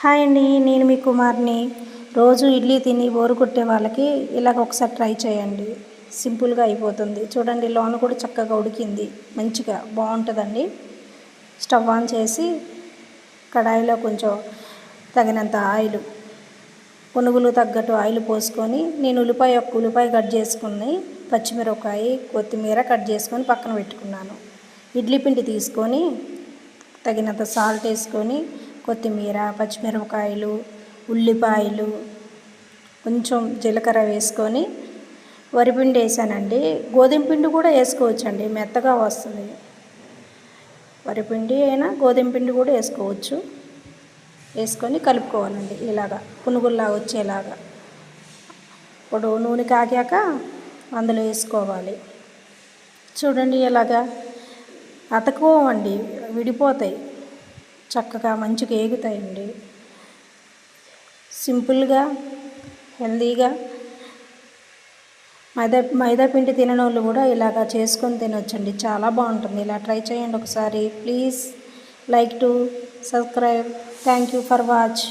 Hi అండి, నేను మీ కుమార్ని. రోజు ఇడ్లీ తిని బోరు కొట్టే వాళ్ళకి ఇలాగ ఒకసారి ట్రై చేయండి. సింపుల్గా అయిపోతుంది. చూడండి, లోన కూడా చక్కగా ఉడికింది, మంచిగా బాగుంటుందండి. స్టవ్ ఆన్ చేసి కడాయిలో కొంచెం తగినంత ఆయిల్, పునుగులు తగ్గట్టు ఆయిల్ పోసుకొని, నేను ఉల్లిపాయ కట్ చేసుకుని, పచ్చిమిరపకాయ, కొత్తిమీర కట్ చేసుకొని పక్కన పెట్టుకున్నాను. ఇడ్లీ పిండి తీసుకొని తగినంత సాల్ట్ వేసుకొని, కొత్తిమీర, పచ్చిమిరపకాయలు, ఉల్లిపాయలు, కొంచెం జీలకర్ర వేసుకొని వరిపిండి వేసానండి. గోధుమ పిండి కూడా వేసుకోవచ్చండి, మెత్తగా వస్తుంది. వరిపిండి అయినా గోధుమ పిండి కూడా వేసుకోవచ్చు. వేసుకొని కలుపుకోవాలండి, ఇలాగా పునుగుల్లా వచ్చేలాగా. ఇప్పుడు నూనె కాగాక అందులో వేసుకోవాలి. చూడండి, ఇలాగా అతకువండి, విడిపోతాయి, చక్కగా మంచిగా ఏగుతాయండి. సింపుల్గా, హెల్దీగా మైదా పిండి తినని వాళ్ళు కూడా ఇలాగా చేసుకొని తినొచ్చండి. చాలా బాగుంటుంది. ఇలా ట్రై చేయండి ఒకసారి. Please like to subscribe. Thank you for watch.